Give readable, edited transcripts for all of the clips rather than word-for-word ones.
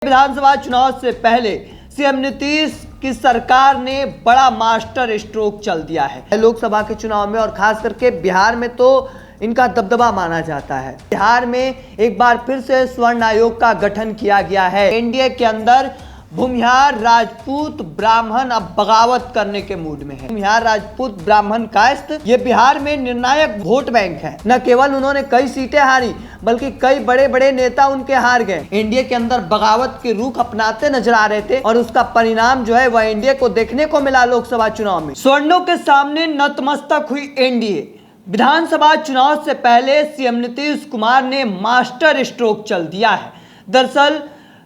विधानसभा चुनाव से पहले सीएम नीतीश की सरकार ने बड़ा मास्टर स्ट्रोक चल दिया है लोकसभा के चुनाव में, और खास करके बिहार में तो इनका दबदबा माना जाता है। बिहार में एक बार फिर से स्वर्ण आयोग का गठन किया गया है। एनडीए के अंदर भूमिहार, राजपूत, ब्राह्मण अब बगावत करने के मूड में है। भूमिहार, राजपूत, ब्राह्मण, कायस्थ ये बिहार में निर्णायक वोट बैंक है। न केवल उन्होंने कई सीटें हारी बल्कि कई बड़े बड़े नेता उनके हार गए। एनडीए के अंदर बगावत के रुख अपनाते नजर आ रहे थे और उसका परिणाम जो है वह एनडीए को देखने को मिला लोकसभा चुनाव में। स्वर्णों के सामने नतमस्तक हुई एनडीए। विधानसभा चुनाव से पहले सीएम नीतीश कुमार ने मास्टर स्ट्रोक चल दिया है। दरअसल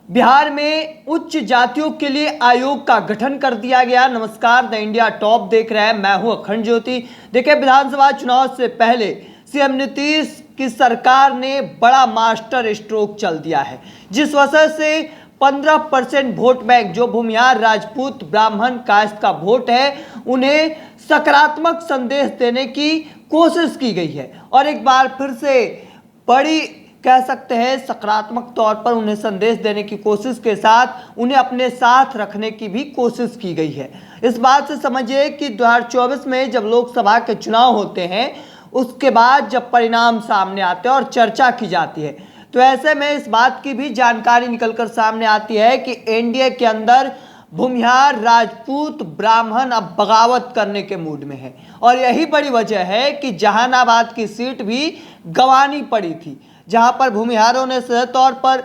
बिहार में उच्च जातियों के लिए आयोग का गठन कर दिया गया। नमस्कार, द इंडिया टॉप देख रहे हैं, मैं हूं अखंड ज्योति। देखिए, विधानसभा चुनाव से पहले सीएम नीतीश की सरकार ने बड़ा मास्टर स्ट्रोक चल दिया है, जिस वजह से 15% वोट बैंक जो भूमिहार, राजपूत, ब्राह्मण, कायस्थ का वोट है, उन्हें सकारात्मक संदेश देने की कोशिश की गई है। और एक बार फिर से बड़ी कह सकते हैं सकारात्मक तौर पर उन्हें संदेश देने की कोशिश के साथ उन्हें अपने साथ रखने की भी कोशिश की गई है। इस बात से समझिए कि 2024 में जब लोकसभा के चुनाव होते हैं, उसके बाद जब परिणाम सामने आते हैं और चर्चा की जाती है, तो ऐसे में इस बात की भी जानकारी निकलकर सामने आती है कि एनडीए के अंदर भूमिहार, राजपूत, ब्राह्मण अब बगावत करने के मूड में है। और यही बड़ी वजह है कि जहानाबाद की सीट भी गंवानी पड़ी थी, जहां पर भूमिहारों ने सीधे तौर पर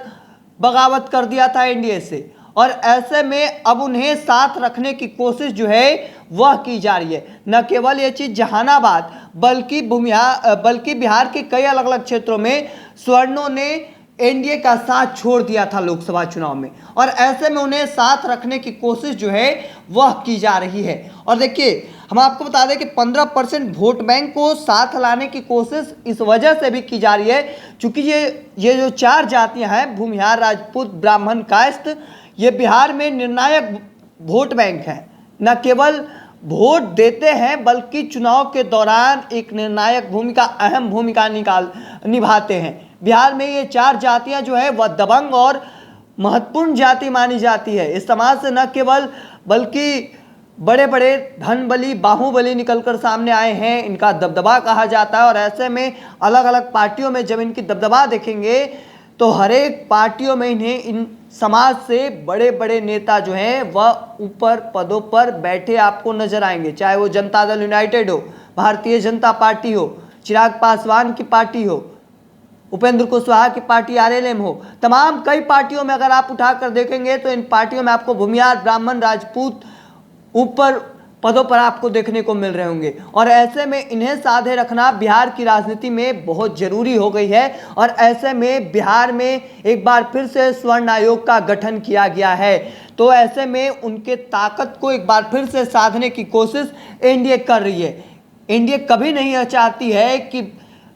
बगावत कर दिया था एनडीए से। और ऐसे में अब उन्हें साथ रखने की कोशिश जो है वह की जा रही है। न केवल ये चीज़ जहानाबाद बल्कि बिहार के कई अलग अलग क्षेत्रों में स्वर्णों ने एनडीए का साथ छोड़ दिया था लोकसभा चुनाव में, और ऐसे में उन्हें साथ रखने की कोशिश जो है वह की जा रही है। और देखिए, हम आपको बता दें कि 15% वोट बैंक को साथ लाने की कोशिश इस वजह से भी की जा रही है क्योंकि ये जो चार जातियां हैं, भूमिहार, राजपूत, ब्राह्मण, कायस्थ, ये बिहार में निर्णायक वोट बैंक है। न केवल वोट देते हैं बल्कि चुनाव के दौरान एक निर्णायक भूमिका, अहम भूमिका निभाते हैं। बिहार में ये चार जातियां जो है वह दबंग और महत्वपूर्ण जाति मानी जाती है। इस समाज से न केवल बल्कि बड़े बड़े धन बली, बाहुबली निकलकर सामने आए हैं, इनका दबदबा कहा जाता है। और ऐसे में अलग अलग पार्टियों में जब इनकी दबदबा देखेंगे तो हर एक पार्टियों में इन्हें इन समाज से बड़े बड़े नेता जो हैं वह ऊपर पदों पर बैठे आपको नजर आएंगे, चाहे वो जनता दल यूनाइटेड हो, भारतीय जनता पार्टी हो, चिराग पासवान की पार्टी हो, उपेंद्र कुशवाहा की पार्टी आरएलएम हो। तमाम कई पार्टियों में अगर आप उठाकर देखेंगे तो इन पार्टियों में आपको भूमिहार, ब्राह्मण, राजपूत ऊपर पदों पर आपको देखने को मिल रहे होंगे। और ऐसे में इन्हें साधे रखना बिहार की राजनीति में बहुत जरूरी हो गई है। और ऐसे में बिहार में एक बार फिर से स्वर्ण आयोग का गठन किया गया है, तो ऐसे में उनके ताकत को एक बार फिर से साधने की कोशिश एनडीए कर रही है। एनडीए कभी नहीं चाहती है कि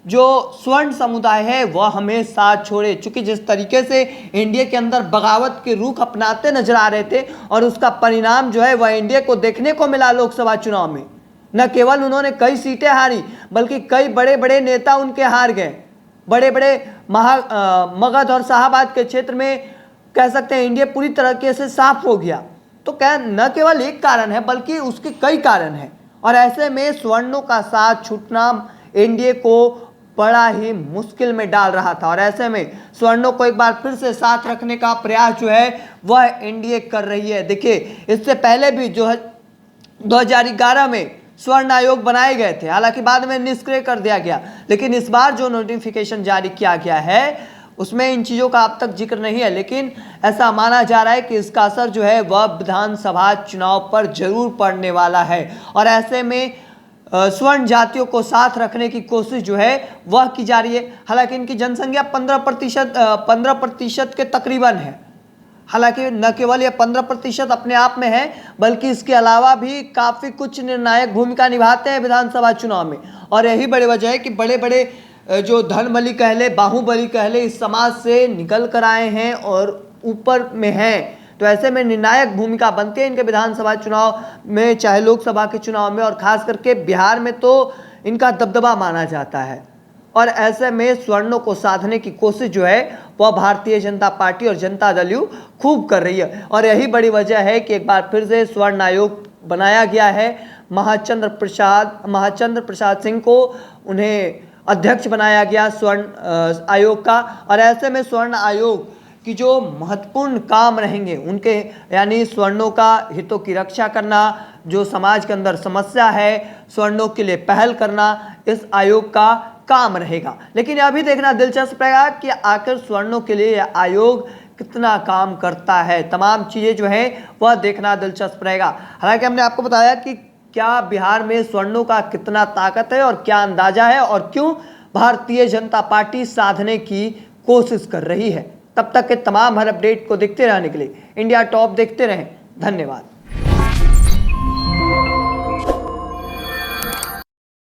जो स्वर्ण समुदाय है वह हमें साथ छोड़े, क्योंकि जिस तरीके से एनडीए के अंदर बगावत के रुख अपनाते नजर आ रहे थे और उसका परिणाम जो है वह एनडीए को देखने को मिला लोकसभा चुनाव में। न केवल उन्होंने कई सीटें हारी बल्कि कई बड़े बड़े नेता उनके हार गए। बड़े बड़े मगध और शाहाबाद के क्षेत्र में कह सकते हैं एनडीए पूरी तरीके से साफ हो गया। तो क्या न केवल एक कारण है बल्कि उसके कई कारण हैं। और ऐसे में स्वर्णों का साथ छूटना एनडीए को बड़ा ही मुश्किल में डाल रहा था। और ऐसे में स्वर्णों को एक बार फिर से साथ रखने का प्रयास जो है वह एनडीए कर रही है। देखिए, इससे पहले भी जो है 2011 में स्वर्ण आयोग बनाए गए थे, हालांकि बाद में निष्क्रिय कर दिया गया, लेकिन इस बार जो नोटिफिकेशन जारी किया गया है उसमें इन चीज़ों का अब तक जिक्र नहीं है। लेकिन ऐसा माना जा रहा है कि इसका असर जो है वह विधानसभा चुनाव पर जरूर पड़ने वाला है। और ऐसे में स्वर्ण जातियों को साथ रखने की कोशिश जो है वह की जा रही है। हालांकि इनकी जनसंख्या 15% के तकरीबन है। हालांकि न केवल ये 15% अपने आप में है बल्कि इसके अलावा भी काफ़ी कुछ निर्णायक भूमिका निभाते हैं विधानसभा चुनाव में। और यही बड़ी वजह है कि बड़े बड़े जो धन बली कह ले, बाहुबली कह ले, इस समाज से निकल कर आए हैं और ऊपर में हैं। तो ऐसे में निर्णायक भूमिका बनती है इनके विधानसभा चुनाव में, चाहे लोकसभा के चुनाव में, और खास करके बिहार में तो इनका दबदबा माना जाता है। और ऐसे में स्वर्णों को साधने की कोशिश जो है वह भारतीय जनता पार्टी और जनता दल यू खूब कर रही है। और यही बड़ी वजह है कि एक बार फिर से स्वर्ण आयोग बनाया गया है। महाचंद्र प्रसाद सिंह को उन्हें अध्यक्ष बनाया गया स्वर्ण आयोग का। और ऐसे में स्वर्ण आयोग कि जो महत्वपूर्ण काम रहेंगे उनके, यानी स्वर्णों का हितों की रक्षा करना, जो समाज के अंदर समस्या है स्वर्णों के लिए पहल करना, इस आयोग का काम रहेगा। लेकिन यह भी देखना दिलचस्प रहेगा कि आखिर स्वर्णों के लिए यह आयोग कितना काम करता है। तमाम चीज़ें जो है वह देखना दिलचस्प रहेगा। हालांकि हमने आपको बताया कि क्या बिहार में स्वर्णों का कितना ताकत है और क्या अंदाजा है और क्यों भारतीय जनता पार्टी साधने की कोशिश कर रही है। तब तक के तमाम हर अपडेट को देखते रहने के लिए इंडिया टॉप देखते रहें। धन्यवाद।